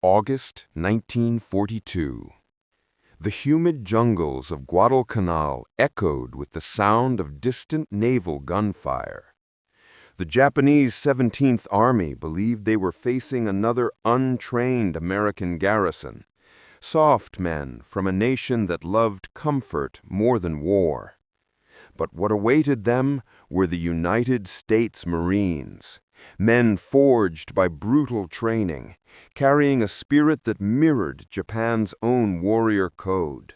August 1942. The humid jungles of Guadalcanal echoed with the sound of distant naval gunfire. The Japanese 17th Army believed they were facing another untrained American garrison, soft men from a nation that loved comfort more than war. But what awaited them were the United States Marines, men forged by brutal training, carrying a spirit that mirrored Japan's own warrior code.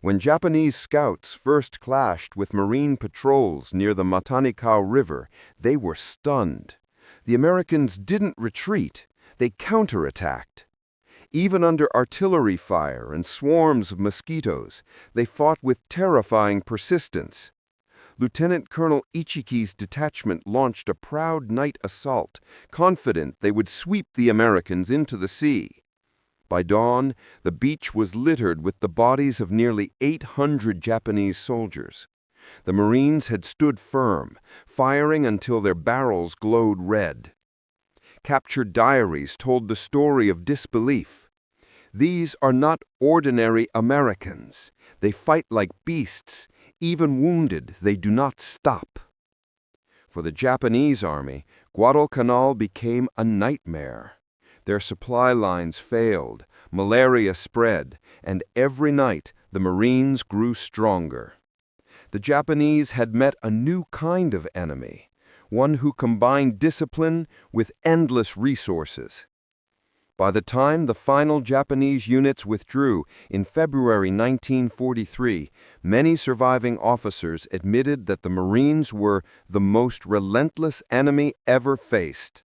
When Japanese scouts first clashed with Marine patrols near the Matanikau River, they were stunned. The Americans didn't retreat, they counterattacked. Even under artillery fire and swarms of mosquitoes, they fought with terrifying persistence. Lieutenant Colonel Ichiki's detachment launched a proud night assault, confident they would sweep the Americans into the sea. By dawn, the beach was littered with the bodies of nearly 800 Japanese soldiers. The Marines had stood firm, firing until their barrels glowed red. Captured diaries told the story of disbelief. These are not ordinary Americans. They fight like beasts. Even wounded, they do not stop. For the Japanese army, Guadalcanal became a nightmare. Their supply lines failed, malaria spread, and every night the Marines grew stronger. The Japanese had met a new kind of enemy, one who combined discipline with endless resources. By the time the final Japanese units withdrew in February 1943, many surviving officers admitted that the Marines were the most relentless enemy ever faced.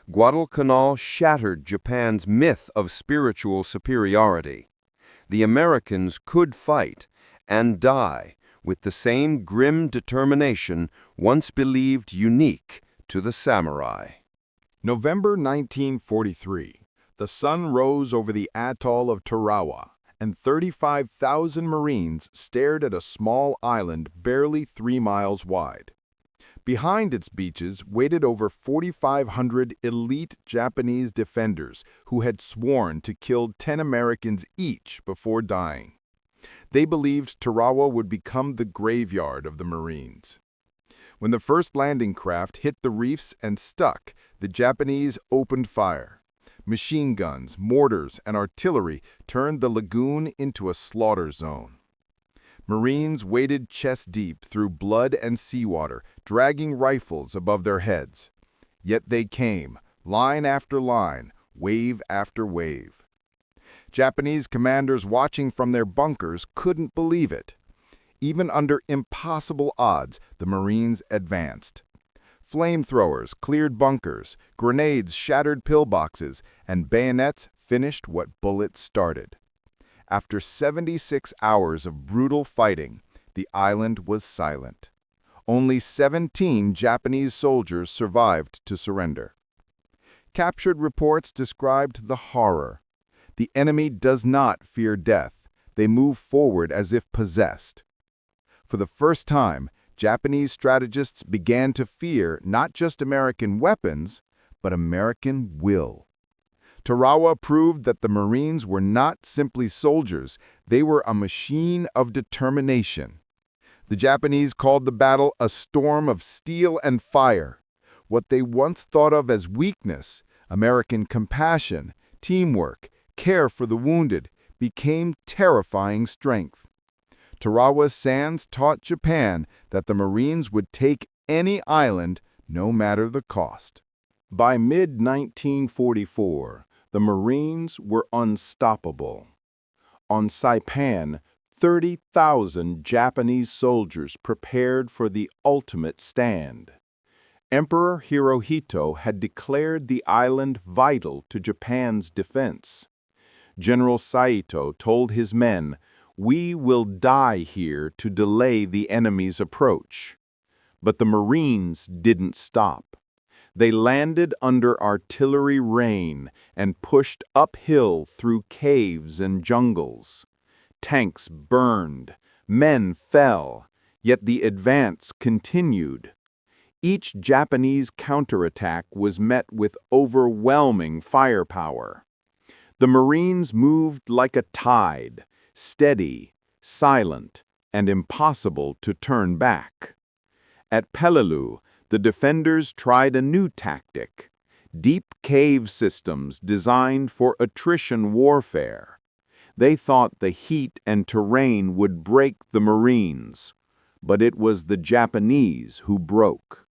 Guadalcanal shattered Japan's myth of spiritual superiority. The Americans could fight and die with the same grim determination once believed unique to the samurai. November 1943. The sun rose over the atoll of Tarawa, and 35,000 Marines stared at a small island barely 3 miles wide. Behind its beaches waited over 4,500 elite Japanese defenders who had sworn to kill 10 Americans each before dying. They believed Tarawa would become the graveyard of the Marines. When the first landing craft hit the reefs and stuck, the Japanese opened fire. Machine guns, mortars, and artillery turned the lagoon into a slaughter zone. Marines waded chest-deep through blood and seawater, dragging rifles above their heads. Yet they came, line after line, wave after wave. Japanese commanders watching from their bunkers couldn't believe it. Even under impossible odds, the Marines advanced. Flamethrowers cleared bunkers, grenades shattered pillboxes, and bayonets finished what bullets started. After 76 hours of brutal fighting, the island was silent. Only 17 Japanese soldiers survived to surrender. Captured reports described the horror. The enemy does not fear death. They move forward as if possessed. For the first time, Japanese strategists began to fear not just American weapons, but American will. Tarawa proved that the Marines were not simply soldiers, they were a machine of determination. The Japanese called the battle a storm of steel and fire. What they once thought of as weakness, American compassion, teamwork, care for the wounded, became terrifying strength. Tarawa's sands taught Japan that the Marines would take any island, no matter the cost. By mid-1944, the Marines were unstoppable. On Saipan, 30,000 Japanese soldiers prepared for the ultimate stand. Emperor Hirohito had declared the island vital to Japan's defense. General Saito told his men, "We will die here to delay the enemy's approach." But the Marines didn't stop. They landed under artillery rain and pushed uphill through caves and jungles. Tanks burned, men fell, yet the advance continued. Each Japanese counterattack was met with overwhelming firepower. The Marines moved like a tide, steady, silent, and impossible to turn back. At Peleliu, the defenders tried a new tactic: deep cave systems designed for attrition warfare. They thought the heat and terrain would break the Marines, but it was the Japanese who broke.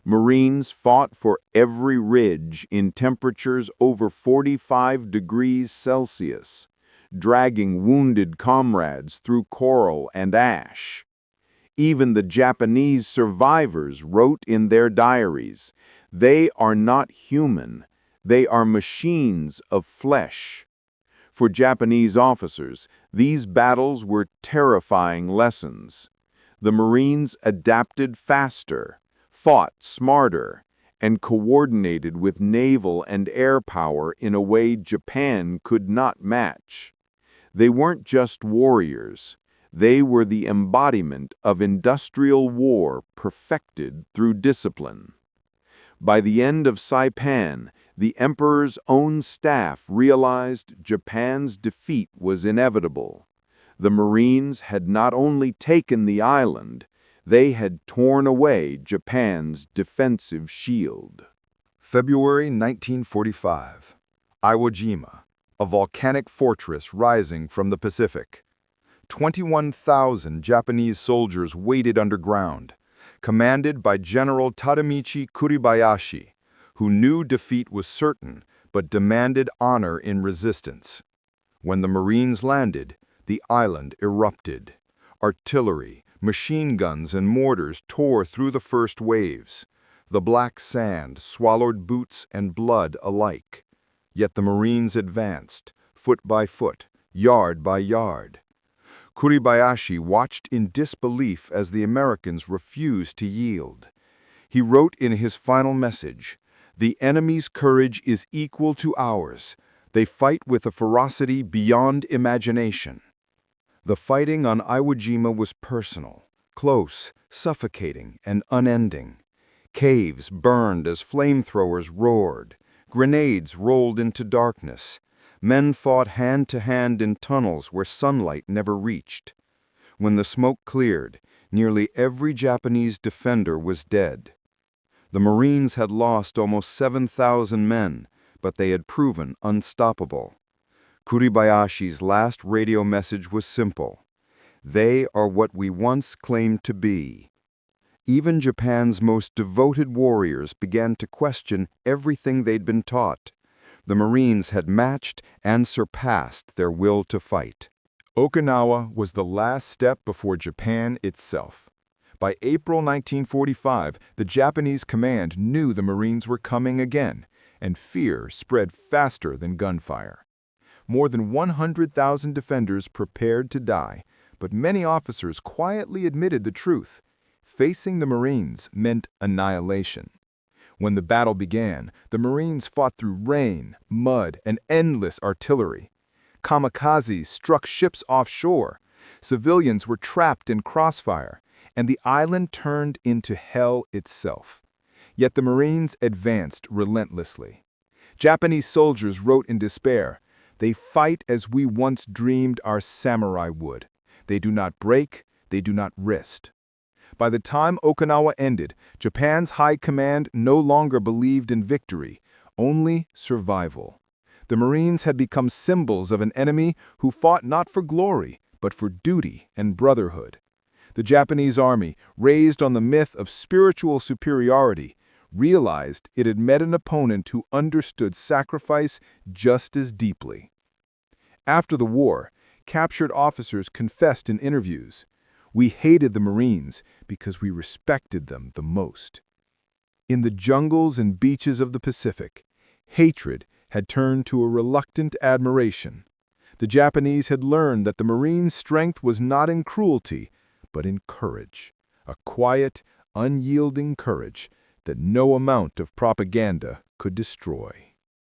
Marines fought for every ridge in temperatures over 45 degrees Celsius, dragging wounded comrades through coral and ash. Even the Japanese survivors wrote in their diaries, "They are not human, they are machines of flesh." For Japanese officers, these battles were terrifying lessons. The Marines adapted faster, fought smarter, and coordinated with naval and air power in a way Japan could not match. They weren't just warriors. They were the embodiment of industrial war perfected through discipline. By the end of Saipan, the emperor's own staff realized Japan's defeat was inevitable. The Marines had not only taken the island, they had torn away Japan's defensive shield. February 1945. Iwo Jima, a volcanic fortress rising from the Pacific. 21,000 Japanese soldiers waited underground, commanded by General Tadamichi Kuribayashi, who knew defeat was certain but demanded honor in resistance. When the Marines landed, the island erupted. Artillery, machine guns, and mortars tore through the first waves. The black sand swallowed boots and blood alike. Yet the Marines advanced, foot by foot, yard by yard. Kuribayashi watched in disbelief as the Americans refused to yield. He wrote in his final message, "The enemy's courage is equal to ours. They fight with a ferocity beyond imagination." The fighting on Iwo Jima was personal, close, suffocating, and unending. Caves burned as flamethrowers roared. Grenades rolled into darkness. Men fought hand to hand in tunnels where sunlight never reached. When the smoke cleared, nearly every Japanese defender was dead. The Marines had lost almost 7,000 men, but they had proven unstoppable. Kuribayashi's last radio message was simple: "They are what we once claimed to be." Even Japan's most devoted warriors began to question everything they'd been taught. The Marines had matched and surpassed their will to fight. Okinawa was the last step before Japan itself. By April 1945, the Japanese command knew the Marines were coming again, and fear spread faster than gunfire. More than 100,000 defenders prepared to die, but many officers quietly admitted the truth. Facing the Marines meant annihilation. When the battle began, the Marines fought through rain, mud, and endless artillery. Kamikazes struck ships offshore. Civilians were trapped in crossfire, and the island turned into hell itself. Yet the Marines advanced relentlessly. Japanese soldiers wrote in despair, "They fight as we once dreamed our samurai would. They do not break, they do not rest." By the time Okinawa ended, Japan's high command no longer believed in victory, only survival. The Marines had become symbols of an enemy who fought not for glory, but for duty and brotherhood. The Japanese army, raised on the myth of spiritual superiority, realized it had met an opponent who understood sacrifice just as deeply. After the war, captured officers confessed in interviews, "We hated the Marines because we respected them the most." In the jungles and beaches of the Pacific, hatred had turned to a reluctant admiration. The Japanese had learned that the Marines' strength was not in cruelty, but in courage, a quiet, unyielding courage that no amount of propaganda could destroy.